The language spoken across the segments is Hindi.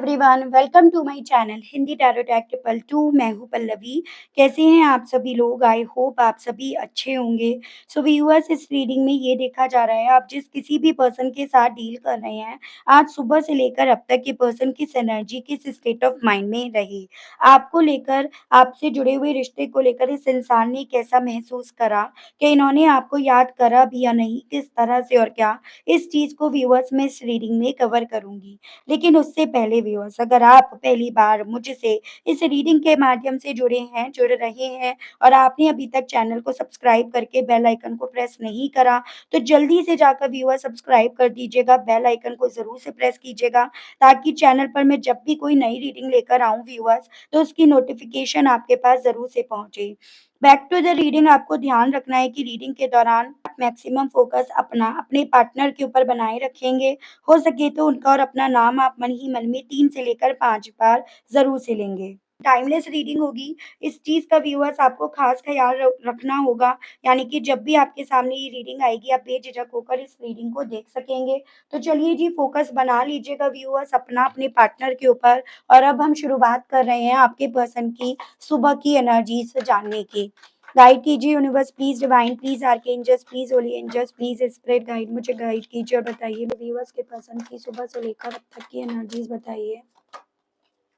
Everyone, welcome to my channel Hindi tarot tack triple two. मैं हूँ पल्लवी। कैसे हैं आप सभी लोग? आई होप आप सभी अच्छे होंगे। सो व्यूअर्स, इस रीडिंग में ये देखा जा रहा है आप जिस किसी भी पर्सन के साथ डील कर रहे हैं, आज सुबह से लेकर अब तक ये पर्सन किस एनर्जी किस स्टेट ऑफ माइंड में रही, आपको लेकर, आपसे जुड़े हुए रिश्ते को लेकर इस इंसान ने कैसा महसूस करा, कि इन्होंने आपको याद करा भी या नहीं, किस तरह से और क्या, इस चीज को व्यूअर्स मैं इस रीडिंग में कवर करूंगी। लेकिन उससे पहले व्यूअर्स, अगर आप पहली बार मुझसे इस रीडिंग के माध्यम से जुड़ रहे हैं और आपने अभी तक चैनल को सब्सक्राइब करके बेल आइकन को प्रेस नहीं करा, तो जल्दी से जाकर व्यूअर्स सब्सक्राइब कर दीजिएगा। बेल आइकन को ज़रूर से प्रेस कीजिएगा ताकि चैनल पर मैं जब भी कोई नई रीडिंग लेकर आऊँ व्यूअर्स, तो उसकी नोटिफ़िकेशन आपके पास ज़रूर से पहुँचे। बैक टू द रीडिंग, आपको ध्यान रखना है कि रीडिंग के दौरान आप मैक्सिमम फोकस अपने पार्टनर के ऊपर बनाए रखेंगे। हो सके तो उनका और अपना नाम आप मन ही मन में 3 से लेकर 5 बार ज़रूर से लेंगे। टाइमलेस रीडिंग होगी, इस चीज़ का व्यूअर्स आपको ख़ास ख़्याल रखना होगा, यानी कि जब भी आपके सामने ये रीडिंग आएगी, आप बेझिझक होकर इस रीडिंग को देख सकेंगे। तो चलिए जी, फ़ोकस बना लीजिएगा व्यूअर्स अपना अपने पार्टनर के ऊपर। और अब हम शुरुआत कर रहे हैं आपके पर्सन की सुबह की एनर्जीज़ जानने की। गाइड कीजिए universe please, divine please, archangels please, holy angels please, spirit guide, मुझे गाइड कीजिए और बताइए व्यूअर्स के पर्सन की सुबह से लेकर अब तक की एनर्जीज बताइए।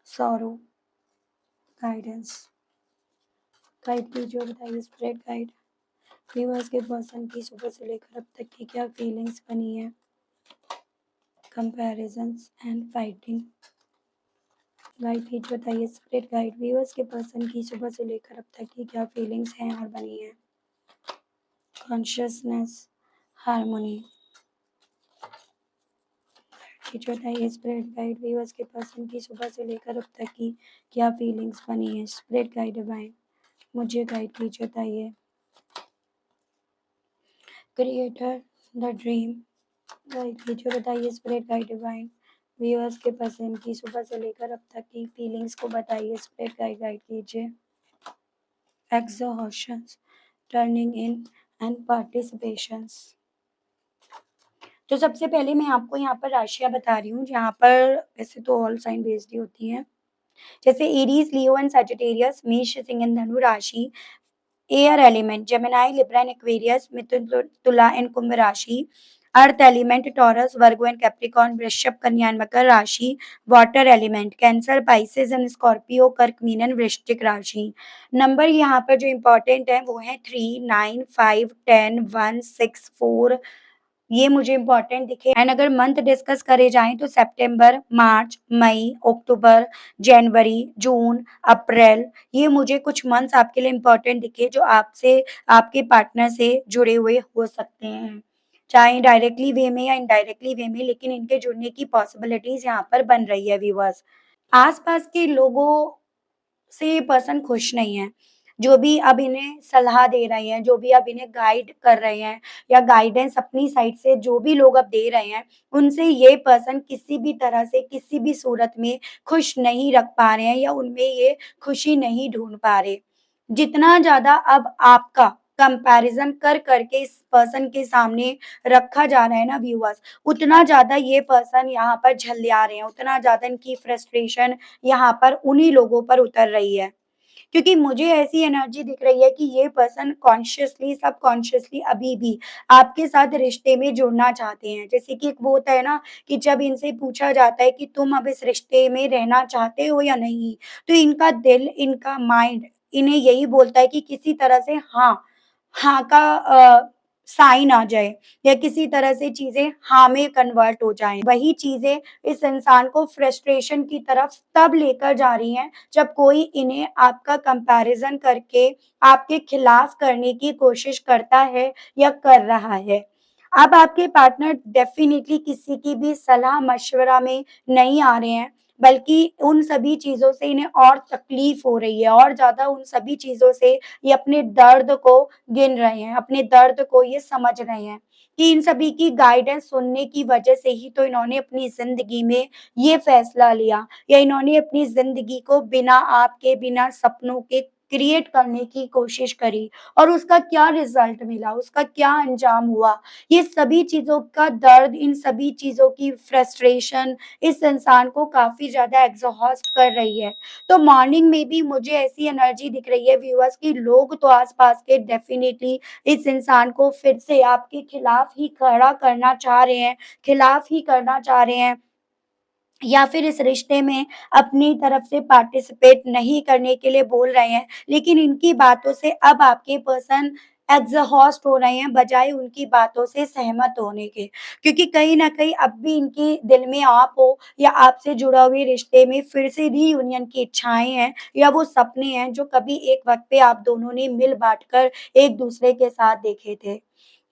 सॉरो गाइडेंस, गाइड कीजिए और बताइए स्पिरिट गाइड, व्यूअर्स के पर्सन की सुबह से लेकर अब तक की क्या फीलिंग्स बनी है। कंपैरिजंस एंड फाइटिंग, गाइड कीजिए बताइए स्पिरिट गाइड, व्यूअर्स के पर्सन की सुबह से लेकर अब तक की क्या फीलिंग्स हैं और बनी है। कॉन्शियसनेस, हार्मोनी, जो बताइए स्पिरिट गाइड, व्यूअर्स के पर्सन की सुबह से लेकर अब तक की क्या फीलिंग्स बनी है। स्पिरिट गाइड डिवाइन, मुझे गाइड कीजिए बताइए। क्रिएटर, द ड्रीम, गाइड कीजिए बताइए स्पिरिट गाइड डिवाइन, व्यूअर्स के पर्सन की सुबह से लेकर अब तक की फीलिंग्स को बताइए। स्पिरिट गाइड गाइड कीजिए। एक्सहॉशंस, टर्निंग इन एंड पार्टिसिपेशंस। तो सबसे पहले मैं आपको यहाँ पर राशियाँ बता रही हूँ, जहाँ पर वैसे तो ऑल साइन बेस्ड ही होती हैं, जैसे एरीज, लियो एंड सजिटेरियस, मेष, सिंह एंड धनु राशि। Air element Gemini, Libra and Aquarius, मिथुन, तुला एंड कुंभ राशि। Earth element Taurus, Virgo and Capricorn, वृषभ, कन्या एंड मकर राशि। Water element Cancer, Pisces and Scorpio, कर्क, मीन एंड वृश्चिक राशि। नंबर यहाँ पर जो इम्पोर्टेंट है वो है 3, 9, 5, 10, 1, 6, 4, ये मुझे इम्पोर्टेंट दिखे। एंड अगर मंथ डिस्कस करे जाएं तो सितंबर, मार्च, मई, अक्टूबर, जनवरी, जून, अप्रैल, ये मुझे कुछ मंथ्स आपके लिए इम्पोर्टेंट दिखे जो आपसे, आपके पार्टनर से जुड़े हुए हो सकते हैं, चाहे डायरेक्टली वे में या इनडायरेक्टली वे में, लेकिन इनके जुड़ने की पॉसिबिलिटीज यहाँ पर बन रही है व्यूअर्स। आसपास के लोगों से ये पर्सन खुश नहीं है। जो भी अब इन्हें सलाह दे रहे हैं, जो भी अब इन्हें गाइड कर रहे हैं या गाइडेंस अपनी साइड से जो भी लोग अब दे रहे हैं, उनसे ये पर्सन किसी भी तरह से, किसी भी सूरत में खुश नहीं रख पा रहे हैं या उनमें ये खुशी नहीं ढूँढ पा रहे। जितना ज़्यादा अब आपका कंपैरिज़न कर के इस पर्सन के सामने रखा जा रहा है ना व्यूअर्स, उतना ज़्यादा ये पर्सन यहाँ पर झल्ला रहे हैं, उतना ज़्यादा इनकी फ्रस्ट्रेशन यहाँ पर उन्हीं लोगों पर उतर रही है। क्योंकि मुझे ऐसी एनर्जी दिख रही है कि ये पर्सन कॉन्शियसली, सबकॉन्शियसली अभी भी आपके साथ रिश्ते में जुड़ना चाहते हैं। जैसे कि एक वो होता है ना कि जब इनसे पूछा जाता है कि तुम अब इस रिश्ते में रहना चाहते हो या नहीं, तो इनका दिल, इनका माइंड इन्हें यही बोलता है कि किसी तरह से हाँ, हाँ का साइन आ जाए या किसी तरह से चीज़ें हाँ में कन्वर्ट हो जाएँ। वही चीज़ें इस इंसान को फ्रस्ट्रेशन की तरफ तब लेकर जा रही हैं जब कोई इन्हें आपका कंपैरिज़न करके आपके खिलाफ करने की कोशिश करता है या कर रहा है। अब आपके पार्टनर डेफ़िनिटली किसी की भी सलाह-मशवरा में नहीं आ रहे हैं, बल्कि उन सभी चीज़ों से इन्हें और तकलीफ़ हो रही है, और ज़्यादा उन सभी चीज़ों से ये अपने दर्द को गिन रहे हैं, अपने दर्द को ये समझ रहे हैं कि इन सभी की गाइडेंस सुनने की वजह से ही तो इन्होंने अपनी ज़िंदगी में ये फैसला लिया, या इन्होंने अपनी ज़िंदगी को बिना आपके, बिना सपनों के क्रिएट करने की कोशिश करी और उसका क्या रिज़ल्ट मिला, उसका क्या अंजाम हुआ। ये सभी चीज़ों का दर्द, इन सभी चीज़ों की फ्रस्ट्रेशन इस इंसान को काफ़ी ज़्यादा एग्ज़ॉस्ट कर रही है। तो मॉर्निंग में भी मुझे ऐसी एनर्जी दिख रही है व्यूअर्स कि लोग तो आस-पास के डेफ़िनिटली इस इंसान को फिर से आपके खिलाफ ही खड़ा करना चाह रहे हैं, खिलाफ ही करना चाह रहे हैं। या फिर इस रिश्ते में अपनी तरफ से पार्टिसिपेट नहीं करने के लिए बोल रहे हैं, लेकिन इनकी बातों से अब आपके पर्सन एग्ज़हॉस्ट हो रहे हैं, बजाए उनकी बातों से सहमत होने के। क्योंकि कहीं न कहीं अब भी इनके दिल में आप हो या आपसे जुड़ा हुए रिश्ते में फिर से रीयूनियन की इच्छाएँ हैं या वो सपने हैं जो कभी एक वक़्त पे आप दोनों ने मिल-बाँट कर एक-दूसरे के साथ देखे थे।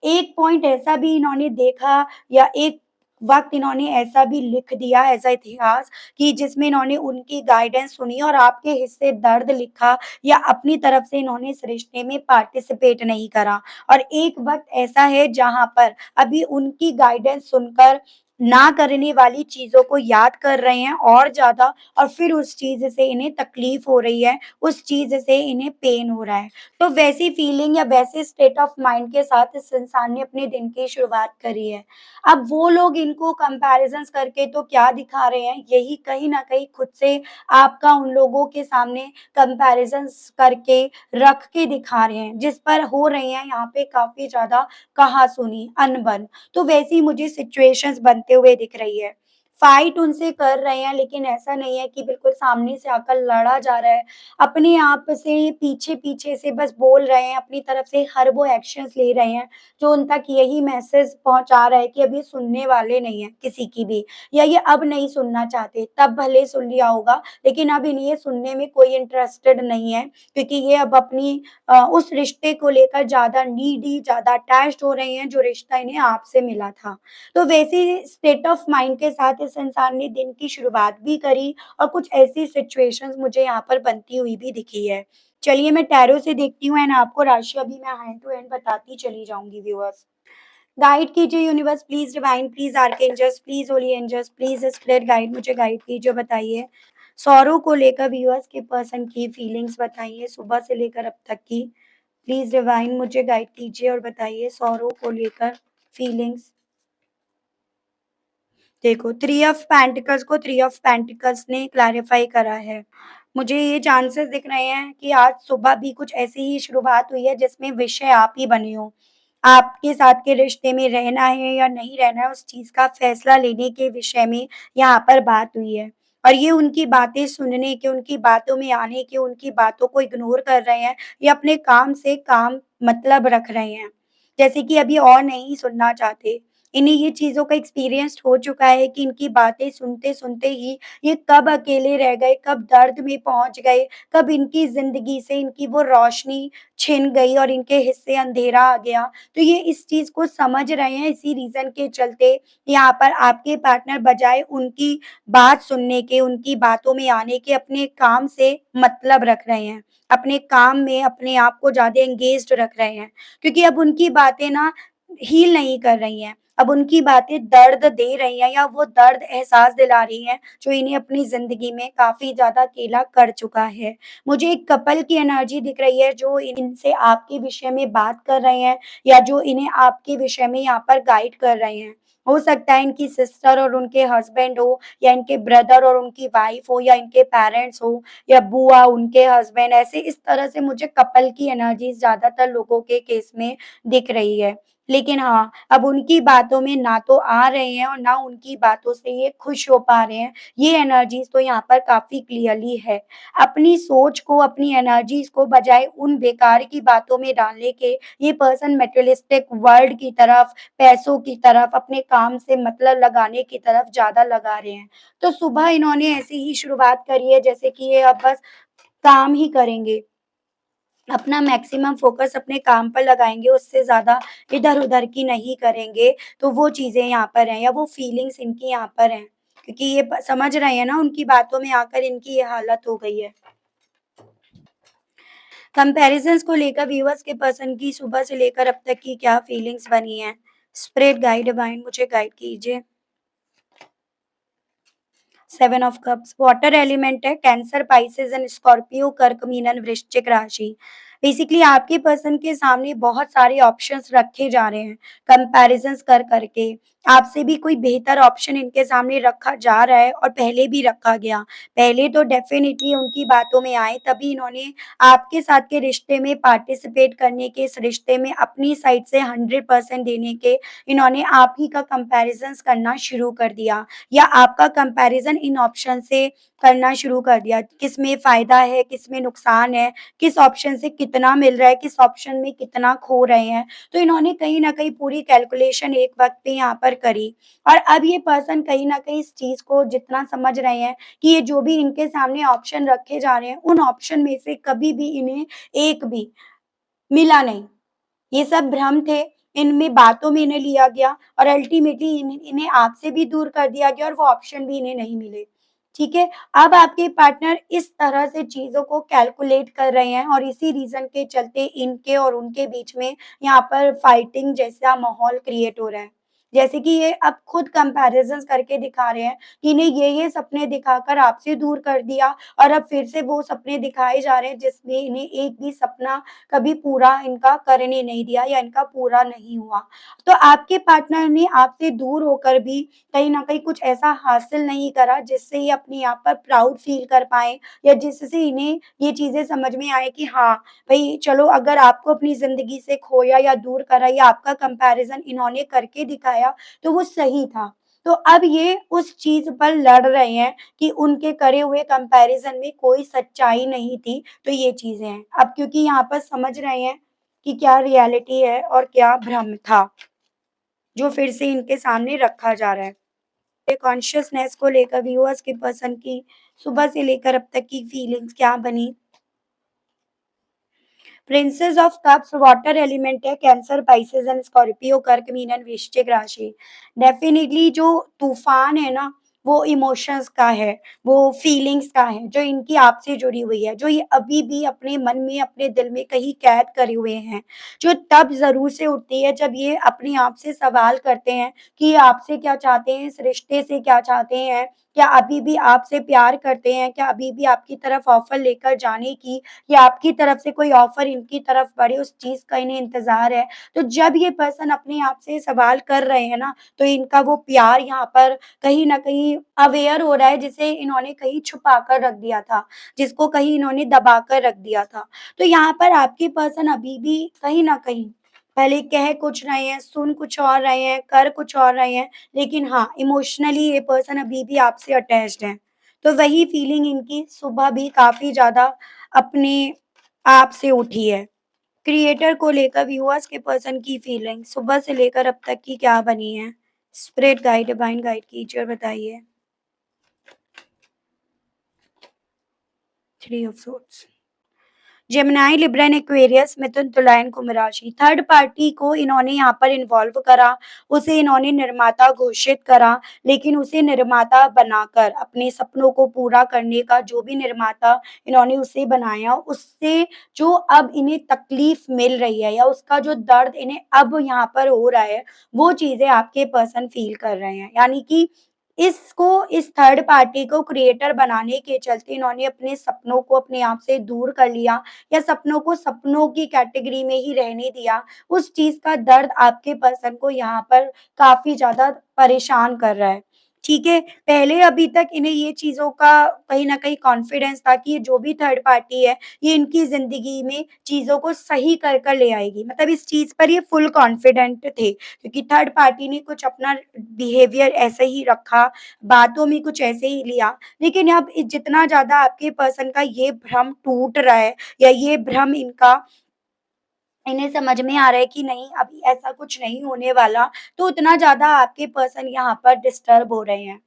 एक पॉइंट ऐसा भी इन्होंने देखा या एक वक़्त इन्होंने ऐसा भी लिख दिया ऐसा इतिहास कि जिसमें इन्होंने उनकी गाइडेंस सुनी और आपके हिस्से दर्द लिखा या अपनी तरफ से इन्होंने इस रिश्ते में पार्टिसिपेट नहीं करा। और एक वक़्त ऐसा है जहाँ पर अभी उनकी गाइडेंस सुनकर ना करने वाली चीज़ों को याद कर रहे हैं और ज़्यादा और फिर उस चीज़ से इन्हें तकलीफ़ हो रही है, उस चीज़ से इन्हें पेन हो रहा है। तो वैसी फीलिंग या वैसे स्टेट ऑफ माइंड के साथ इस इंसान ने अपने दिन की शुरुआत करी है। अब वो लोग इनको कंपैरिज़न्स करके तो क्या दिखा रहे हैं, यही कहीं न कहीं खुद से आपका उन लोगों के सामने कंपैरिज़न्स करके रख के दिखा रहे हैं, जिस पर हो रही है यहाँ पे काफ़ी ज़्यादा कहा-सुनी, अनबन। तो वैसी मुझे सिचुएशंस बनते हुए दिख रही है। फाइट उनसे कर रहे हैं, लेकिन ऐसा नहीं है कि बिल्कुल सामने से आकर लड़ा जा रहा है। अपने आप से पीछे-पीछे से बस बोल रहे हैं, अपनी तरफ से हर वो एक्शंस ले रहे हैं, जो उन तक यही मैसेज पहुँचा रहा है कि अब ये सुनने वाले नहीं हैं किसी की भी या ये अब नहीं सुनना चाहते। तब भले सुन लिया होगा, लेकिन अब इन्हें ये सुनने में कोई इंटरेस्टेड नहीं है क्योंकि ये अब अपनी उस रिश्ते को लेकर ज़्यादा नीडी, ज़्यादा अटैच्ड हो रहे हैं, जो रिश्ता इन्हें आपसे मिला था। तो वैसे स्टेट ऑफ माइंड के साथ इस इंसान ने दिन की शुरुआत भी करी और कुछ ऐसी सिचुएशंस मुझे यहाँ पर बनती हुई भी दिखी है। चलिए मैं टैरो से देखती हूँ एंड आपको राशि अभी मैं हैंड टू हैंड बताती चली जाऊँगी व्यूअर्स। गाइड कीजिए universe please divine please archangels please holy angels please spirit guide मुझे गाइड कीजिए बताइए। सॉरो को लेकर व्यूअर्स के पर्सन की फीलिंग्स बताइए सुबह से लेकर अब तक की। प्लीज़ डिवाइन मुझे गाइड कीजिए और बताइए सॉरो को लेकर फीलिंग्स। देखो थ्री ऑफ पेंटिकल्स ने क्लैरिफाई करा है। मुझे ये चांसेस दिख रहे हैं कि आज सुबह भी कुछ ऐसी ही शुरुआत हुई है जिसमें विषय आप ही बने हो। आपके साथ के रिश्ते में रहना है या नहीं रहना है उस चीज़ का फैसला लेने के विषय में यहाँ पर बात हुई है। और ये उनकी बातें सुनने के, उनकी बातों में आने के, उनकी बातों को इग्नोर कर रहे हैं या अपने काम से काम मतलब रख रहे हैं। जैसे कि अभी और नहीं सुनना चाहते। इन्हें ये चीज़ों का एक्सपीरियंस हो चुका है कि इनकी बातें सुनते-सुनते ही ये कब अकेले रह गए, कब दर्द में पहुँच गए, कब इनकी ज़िंदगी से इनकी वो रोशनी छिन गई और इनके हिस्से अंधेरा आ गया। तो ये इस चीज़ को समझ रहे हैं, इसी रीज़न के चलते यहाँ पर आपके पार्टनर बजाए उनकी बात सुनने के, उनकी बातों में आने के, अपने काम से मतलब रख रहे हैं। अपने काम में अपने आप को ज़्यादा एंगेज्ड रख रहे हैं। क्योंकि अब उनकी बातें ना हील नहीं कर रही हैं। अब उनकी बातें दर्द दे रही हैं या वो दर्द एहसास दिला रही हैं, जो इन्हें अपनी ज़िंदगी में काफ़ी ज़्यादा अकेला कर चुका है। मुझे एक कपल की एनर्जी दिख रही है जो इनसे आपके विषय में बात कर रहे हैं या जो इन्हें आपके विषय में यहाँ पर गाइड कर रहे हैं। हो सकता है इनकी सिस्टर और उनके हस्बैंड हो या इनके ब्रदर और उनकी वाइफ हो या इनके पेरेंट्स हो या बुआ, उनके हस्बैंड ऐसे इस तरह से मुझे कपल की एनर्जी ज़्यादातर लोगों के केस में दिख रही है। लेकिन हाँ, अब उनकी बातों में ना तो आ रहे हैं और ना उनकी बातों से ये खुश हो पा रहे हैं। ये एनर्जीज़ तो यहाँ पर काफ़ी क्लियरली है। अपनी सोच को, अपनी एनर्जीज़ को बजाए उन बेकार की बातों में डालने के, ये पर्सन मटेरियलिस्टिक वर्ल्ड की तरफ, पैसों की तरफ, अपने काम से मतलब लगाने की तरफ ज़्यादा लगा रहे हैं। तो सुबह इन्होंने ऐसी ही शुरुआत करी है जैसे कि ये अब बस काम ही करेंगे। अपना मैक्सिमम फ़ोकस अपने काम पर लगाएँगे, उससे ज़्यादा इधर-उधर की नहीं करेंगे, तो वो चीज़ें यहाँ पर हैं या वो फीलिंग्स इनकी यहाँ पर हैं। क्योंकि ये प समझ रहे हैं ना उनकी बातों में आकर इनकी ये हालत हो गई है। कंपैरिज़न्स को लेकर व्यूअर्स के पर्सन की सुबह से लेकर अब तक की क्या फीलिंग्स बनी हैं? स्पिरिट गाइड डिवाइन मुझे गाइड कीजिए। Seven of cups water element है, कैंसर, पाइसेस एंड स्कॉर्पियो, कर्क, मीन एंड वृश्चिक राशि। बेसिकली आपके पर्सन के सामने बहुत सारे ऑप्शंस रखे जा रहे हैं, कंपैरिजंस कर करके। आपसे भी कोई बेहतर ऑप्शन इनके सामने रखा जा रहा है और पहले भी रखा गया। पहले तो डेफिनिटली उनकी बातों में आए, तभी इन्होंने आपके साथ के रिश्ते में पार्टिसिपेट करने के, इस रिश्ते में अपनी साइड से 100% देने के, इन्होंने आप ही का कंपैरिजंस करना शुरू कर दिया, या आपका कंपैरिजन इन ऑप्शन से करना शुरू कर दिया। किसमें फ़ायदा है, किसमें नुकसान है, किस ऑप्शन से कितना मिल रहा है, किस ऑप्शन में कितना खो रहे हैं। तो इन्होंने कहीं न कहीं पूरी कैलकुलेशन एक वक़्त पे यहाँ पर करी, और अब ये पर्सन कहीं न कहीं इस चीज़ को जितना समझ रहे हैं कि ये जो भी इनके सामने ऑप्शन रखे जा रहे हैं, उन ऑप्शन में से कभी भी इन्हें एक भी मिला नहीं। ये सब भ्रम थे, इनमें बातों में इन्हें लिया गया और अल्टीमेटली इन्हें आपसे भी दूर कर दिया गया और वो ऑप्शन भी इन्हें नहीं मिले। ठीक है? अब आपके पार्टनर इस तरह से चीज़ों को कैलकुलेट कर रहे हैं और इसी रीज़न के चलते इनके और उनके बीच में यहाँ पर फाइटिंग जैसा माहौल क्रिएट हो रहा है। जैसे कि ये अब खुद कंपैरिज़न्स करके दिखा रहे हैं कि इन्हें ये सपने दिखाकर आपसे दूर कर दिया और अब फिर से वो सपने दिखाए जा रहे हैं जिसमें इन्हें एक भी सपना कभी पूरा इनका करने नहीं दिया या इनका पूरा नहीं हुआ। तो आपके पार्टनर ने आपसे दूर होकर भी कहीं न कहीं कुछ ऐसा हासिल नहीं करा जिससे ये अपने आप पर प्राउड फ़ील कर पाएँ, या जिससे इन्हें ये चीज़ें समझ में आए कि हाँ, भई चलो अगर आपको अपनी ज़िंदगी से खोया या दूर करा या आपका कंपैरिज़न इन्होंने करके दिखाया, तो वो सही था। तो अब ये उस चीज़ पर लड़ रहे हैं कि उनके करे हुए कंपैरिज़न में कोई सच्चाई नहीं थी, तो ये चीज़ें हैं। अब क्योंकि यहाँ पर समझ रहे हैं कि क्या रियलिटी है और क्या भ्रम था, जो फिर से इनके सामने रखा जा रहा है। ये कॉन्शसनेस को लेकर व्यूअर्स की पसंद की सुबह से लेकर अब तक की फीलिंग्स क्या बनी? Princess of cups water element है, कैंसर, पाइसेस एंड स्कॉर्पियो, कर्क, मीन एंड वृश्चिक राशि। डेफिनिटली जो तूफान है ना, वो इमोशंस का है, वो फीलिंग्स का है, जो इनकी आपसे जुड़ी हुई है, जो ये अभी भी अपने मन में, अपने दिल में कहीं कैद करे हुए हैं, जो तब ज़रूर से उठती है जब ये अपने आप से सवाल करते हैं कि ये आपसे क्या चाहते हैं, इस रिश्ते से क्या चाहते हैं? क्या अभी भी आपसे प्यार करते हैं? क्या अभी भी आपकी तरफ ऑफ़र लेकर जाने की, या आपकी तरफ से कोई ऑफ़र इनकी तरफ बढ़े, उस चीज़ का इन्हें इंतज़ार है। तो जब ये पर्सन अपने आप से सवाल कर रहे हैं ना, तो इनका वो प्यार यहाँ पर कहीं न कहीं अवेयर हो रहा है, जिसे इन्होंने कहीं छुपा कर रख दिया था, जिसको कहीं इन्होंने दबा कर रख दिया था। तो यहाँ पर आपके पर्सन अभी भी कहीं न कहीं भले कह कुछ रहे हैं, सुन कुछ और रहे हैं, कर कुछ और रहे हैं, लेकिन हाँ, इमोशनली ये पर्सन अभी भी आपसे अटैच्ड हैं। तो वही फीलिंग इनकी सुबह भी काफ़ी ज़्यादा अपने आप से उठी है। क्रिएटर को लेकर व्यूअर्स के पर्सन की फीलिंग सुबह से लेकर अब तक की क्या बनी है? स्पिरिट गाइड, डिवाइन गाइड कीजिए और बताइए। Three of swords. Gemini, Libra and Aquarius, मिथुन, तुला एंड कुंभ राशि। थर्ड पार्टी को इन्होंने यहाँ पर इन्वॉल्व करा, उसे इन्होंने निर्माता घोषित करा, लेकिन उसे निर्माता बनाकर अपने सपनों को पूरा करने का जो भी निर्माता इन्होंने उसे बनाया, उससे जो अब इन्हें तकलीफ मिल रही है या उसका जो दर्द इन्हें अब यहाँ पर हो रहा है, वो चीज़ें आपके पर्सन फ़ील कर रहे हैं। यानी कि इसको इस थर्ड पार्टी को क्रिएटर बनाने के चलते इन्होंने अपने सपनों को अपने आप से दूर कर लिया, या सपनों को सपनों की कैटेगरी में ही रहने दिया। उस चीज़ का दर्द आपके पर्सन को यहाँ पर काफ़ी ज़्यादा परेशान कर रहा है। ठीक है? पहले अभी तक इन्हें ये चीज़ों का कहीं न कहीं कॉन्फिडेंस था कि ये जो भी थर्ड पार्टी है, ये इनकी ज़िंदगी में चीज़ों को सही कर ले आएगी। मतलब इस चीज़ पर ये फुल कॉन्फिडेंट थे, क्योंकि थर्ड पार्टी ने कुछ अपना बिहेवियर ऐसे ही रखा, बातों में कुछ ऐसे ही लिया। लेकिन अब जितना ज़्यादा आपके पर्सन का ये भ्रम टूट रहा है, या ये भ्रम इनका इन्हें समझ में आ रहा है कि नहीं अभी ऐसा कुछ नहीं होने वाला, तो उतना ज़्यादा आपके पर्सन यहाँ पर डिस्टर्ब हो रहे हैं।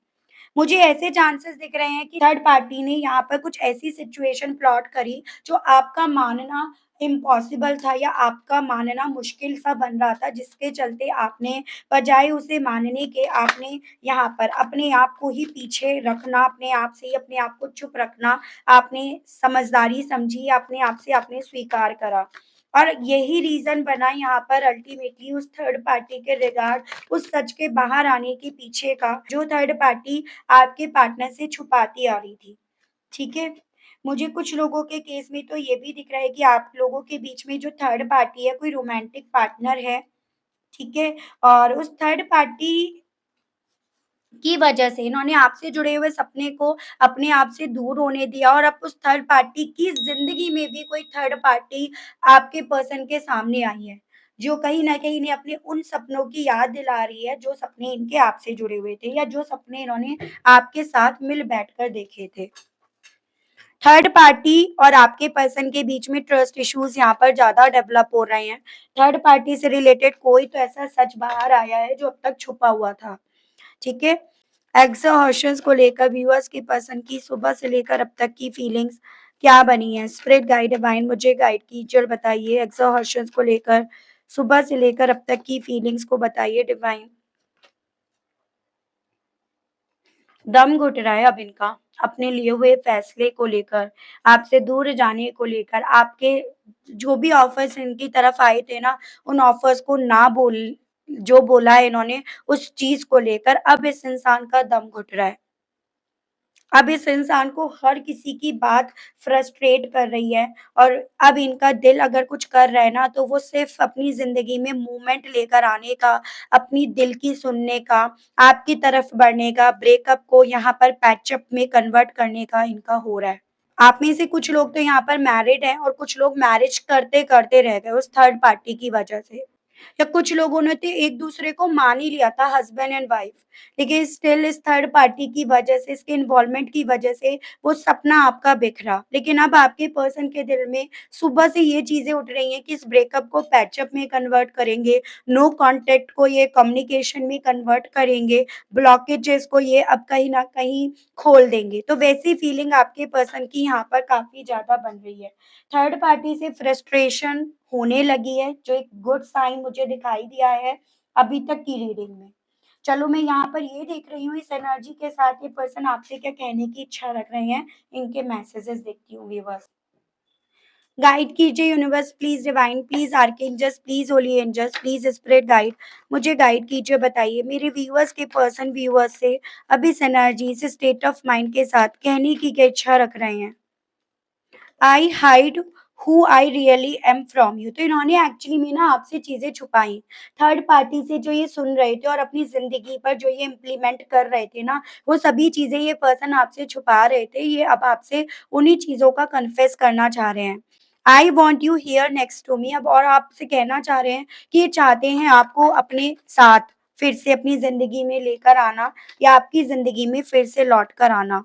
मुझे ऐसे चांसेस दिख रहे हैं कि थर्ड पार्टी ने यहाँ पर कुछ ऐसी सिचुएशन प्लॉट करी जो आपका मानना इम्पॉसिबल था, या आपका मानना मुश्किल सा बन रहा था, जिसके चलते आपने बजाय उसे मानने के आपने यहाँ पर अपने आप को ही पीछे रखना, अपने आप से ही अपने आप को चुप रखना, आपने समझदारी समझी, अपने आप से आपने स्वीकार करा। और यही रीज़न बना यहाँ पर अल्टीमेटली उस थर्ड पार्टी के रिगार्ड उस सच के बाहर आने के पीछे का, जो थर्ड पार्टी आपके पार्टनर से छुपाती आ रही थी, ठीक है? मुझे कुछ लोगों के केस में तो ये भी दिख रहा है कि आप लोगों के बीच में जो थर्ड पार्टी है, कोई रोमांटिक पार्टनर है, ठीक है? और उस थर्ड पार्टी की वजह से इन्होंने आपसे जुड़े हुए सपने को अपने आप से दूर होने दिया और अब उस थर्ड पार्टी की ज़िंदगी में भी कोई थर्ड पार्टी आपके पर्सन के सामने आई है, जो कहीं न कहीं इन्हें अपने उन सपनों की याद दिला रही है, जो सपने इनके आपसे जुड़े हुए थे या जो सपने इन्होंने आपके साथ मिल बैठकर देखे थे। थर्ड पार्टी और आपके पर्सन के बीच में ट्रस्ट इश्यूज़ यहाँ पर ज़्यादा डेवलप हो रहे हैं। थर्ड पार्टी से रिलेटेड कोई तो ऐसा सच बाहर आया है जो अब तक छुपा हुआ था। ठीक है? एग्ज़ॉशंस को लेकर व्यूअर्स की पसंद की सुबह से लेकर अब तक की फीलिंग्स क्या बनी है? स्पिरिट गाइड डिवाइन मुझे गाइड कीजिए और बताइए एग्ज़ॉशंस को लेकर सुबह से लेकर अब तक की फीलिंग्स को बताइए डिवाइन। दम घुट रहा है अब इनका, अपने लिए हुए फैसले को लेकर, आपसे दूर जाने को लेकर, आपके जो भी ऑफ़र्स इनकी तरफ आए थे ना, उन ऑफ़र्स को ना बोल जो बोला है इन्होंने, उस चीज़ को लेकर अब इस इंसान का दम घुट रहा है। अब इस इंसान को हर किसी की बात फ्रस्ट्रेट कर रही है और अब इनका दिल अगर कुछ कर रहा है ना, तो वो सिर्फ़ अपनी ज़िंदगी में मूवमेंट लेकर आने का, अपनी दिल की सुनने का, आपकी तरफ बढ़ने का, ब्रेकअप को यहाँ पर पैचअप में कन्वर्ट करने का इनका हो रहा है। आप में से कुछ लोग तो यहाँ पर मैरिड हैं और कुछ लोग मैरिज करते-करते रह गए उस थर्ड पार्टी की वजह से। या कुछ लोगों ने तो एक-दूसरे को मान ही लिया था हस्बैंड एंड वाइफ, लेकिन स्टिल इस थर्ड पार्टी की वजह से, इसके इन्वॉल्वमेंट की वजह से वो सपना आपका बिखरा। लेकिन अब आपके पर्सन के दिल में सुबह से ये चीज़ें उठ रही हैं कि इस ब्रेकअप को पैचअप में कन्वर्ट करेंगे, नो कॉन्टैक्ट को ये कम्युनिकेशन में कन्वर्ट करेंगे, ब्लॉकेजेस को ये अब कहीं न कहीं खोल देंगे। तो वैसी फीलिंग आपके पर्सन की यहाँ पर काफ़ी ज़्यादा बन रही है। थर्ड पार्टी से फ्रस्ट्रेशन होने लगी है, जो एक गुड साइन मुझे दिखाई दिया है अभी तक की रीडिंग में। चलो मैं यहाँ पर ये देख रही हूँ इस एनर्जी के साथ ये पर्सन आपसे क्या कहने की इच्छा रख रहे हैं, इनके मैसेजेस देखती हूँ व्यूअर्स। गाइड कीजिए universe please divine please archangels please holy angels please spirit guide मुझे गाइड कीजिए बताइए मेरे व्यूअर्स के पर्सन व्यूअर्स से अब इस एनर्जी इस स्टेट ऑफ माइंड के साथ कहने की क्या इच्छा रख रहे हैं। आई hide who I really am from you तो इन्होंने एक्चुअली में ना आपसे चीजें छुपाई। थर्ड पार्टी से जो ये सुन रहे थे और अपनी जिंदगी पर जो ये इम्प्लीमेंट कर रहे थे ना, वो सभी चीजें ये पर्सन आपसे छुपा रहे थे, ये अब आपसे उन्हीं चीजों का कन्फेस करना चाह रहे हैं। I want you here next to me अब और आपसे कहना चाह रहे हैं कि ये चाहते हैं आपको अपने साथ फिर से अपनी जिंदगी में लेकर आना या आपकी जिंदगी में फिर से लौट कर आना।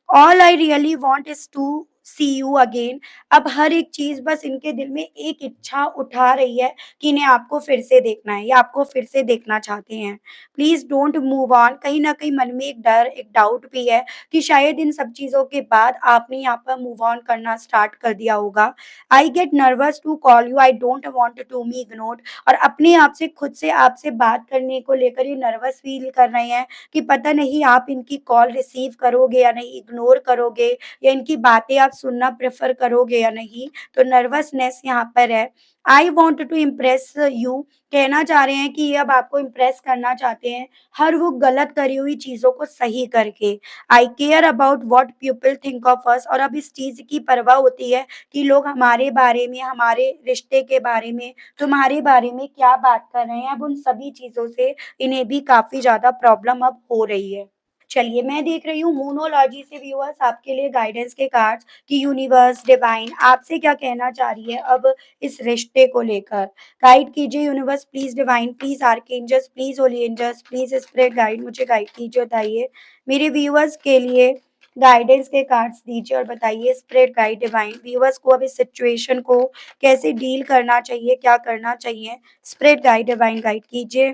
All I really want is to see you again अब हर एक चीज़ बस इनके दिल में एक इच्छा उठा रही है कि इन्हें आपको फिर से देखना है या आपको फिर से देखना चाहते हैं। प्लीज़ डोंट मूव ऑन कहीं न कहीं मन में एक डर, एक डाउट भी है कि शायद इन सब चीज़ों के बाद आपने यहाँ पर मूव ऑन करना स्टार्ट कर दिया होगा। I get nervous to call you, I don't want to be ignored और अपने आप से खुद से आपसे बात करने को लेकर ये नर्वस फ़ील कर रहे हैं कि पता नहीं आप इनकी कॉल रिसीव करोगे या नहीं, इग्नोर करोगे या इनकी बातें आप सुनना प्रेफ़र करोगे या नहीं, तो नर्वसनेस यहाँ पर है। I want to impress you कहना चाह रहे हैं कि ये अब आपको इम्प्रेस करना चाहते हैं, हर वो गलत करी हुई चीज़ों को सही करके। I care about what people think of us और अब इस चीज़ की परवाह होती है कि लोग हमारे बारे में, हमारे रिश्ते के बारे में, तुम्हारे बारे में क्या बात कर रहे हैं। अब उन सभी चीज़ों से इन्हें भी काफ़ी ज़्यादा प्रॉब्लम अब हो रही है। चलिए मैं देख रही हूँ मूनोलॉजी से व्यूअर्स आपके लिए गाइडेंस के कार्ड्स कि यूनिवर्स डिवाइन आपसे क्या कहना चाह रही है अब इस रिश्ते को लेकर। गाइड कीजिए universe please divine please archangels please holy angels please spirit guide मुझे गाइड कीजिए बताइए मेरे व्यूअर्स के लिए गाइडेंस के कार्ड्स दीजिए और बताइए स्पिरिट गाइड डिवाइन व्यूअर्स को अब इस सिचुएशन को कैसे डील करना चाहिए, क्या करना चाहिए। स्पिरिट गाइड डिवाइन गाइड कीजिए।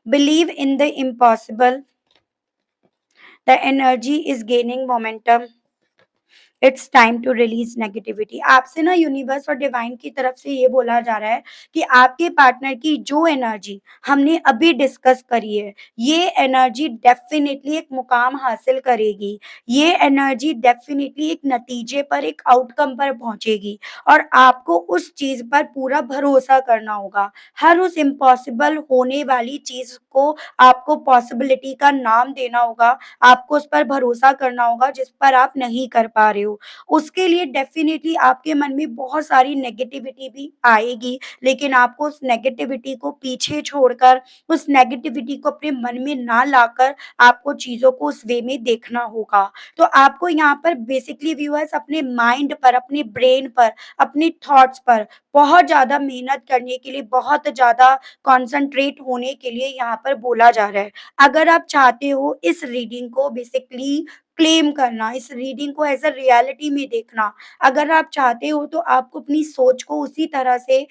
Believe in the impossible, the energy is gaining momentum, it's time to release negativity. आपसे ना यूनिवर्स और डिवाइन की तरफ से ये बोला जा रहा है कि आपके पार्टनर की जो एनर्जी हमने अभी डिस्कस करी है, ये एनर्जी डेफिनेटली एक मुकाम हासिल करेगी। ये एनर्जी डेफिनेटली एक नतीजे पर, एक आउटकम पर पहुंचेगी और आपको उस चीज पर पूरा भरोसा करना होगा। हर उस इम्पॉसिबल होने वाली चीज को आपको पॉसिबिलिटी का नाम देना होगा। आपको उस पर भरोसा करना होगा जिस पर आप नहीं कर पा रहे हो। उसके लिए डेफ़िनिटली आपके मन में बहुत सारी नेगेटिविटी भी आएगी, लेकिन आपको उस नेगेटिविटी को पीछे छोड़कर, उस नेगेटिविटी को अपने मन में ना लाकर आपको चीज़ों को उस वे में देखना होगा। तो आपको यहाँ पर बेसिकली व्यूअर्स अपने माइंड पर, अपने ब्रेन पर, अपने थॉट्स पर बहुत ज़्यादा मेहनत करने के लिए, बहुत ज़्यादा कॉन्संट्रेट होने के लिए यहाँ पर बोला जा रहा है। अगर आप चाहते हो इस रीडिंग को बेसिकली क्लेम करना, इस रीडिंग को एज़ अ रियलिटी में देखना, अगर आप चाहते हो तो आपको अपनी सोच को उसी तरह से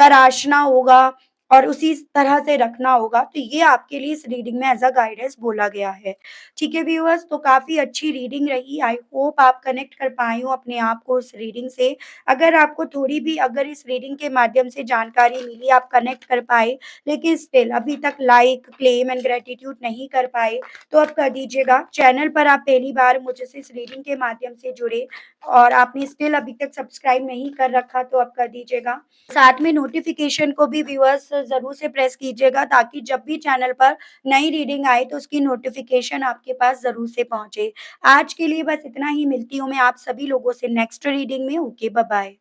तराशना होगा और उसी तरह से रखना होगा। तो ये आपके लिए इस रीडिंग में एज़ अ गाइडेंस बोला गया है। ठीक है व्यूअर्स, तो काफ़ी अच्छी रीडिंग रही। आई होप आप कनेक्ट कर पाए हो अपने आप को उस रीडिंग से। अगर आपको थोड़ी भी अगर इस रीडिंग के माध्यम से जानकारी मिली, आप कनेक्ट कर पाए, लेकिन स्टिल अभी तक लाइक, क्लेम एंड ग्रैटिट्यूड नहीं कर पाए, तो अब कर दीजिएगा। चैनल पर आप पहली बार मुझसे इस रीडिंग के माध्यम से जुड़े और आपने स्टिल अभी तक सब्सक्राइब नहीं कर रखा, तो अब कर दीजिएगा। साथ में नोटिफ़िकेशन को भी व्यूअर्स ज़रूर से प्रेस कीजिएगा, ताकि जब भी चैनल पर नई रीडिंग आए तो उसकी नोटिफ़िकेशन आपके पास ज़रूर से पहुँचे। आज के लिए बस इतना ही, मिलती हूँ मैं आप सभी लोगों से नेक्स्ट रीडिंग में। Okay, bye bye.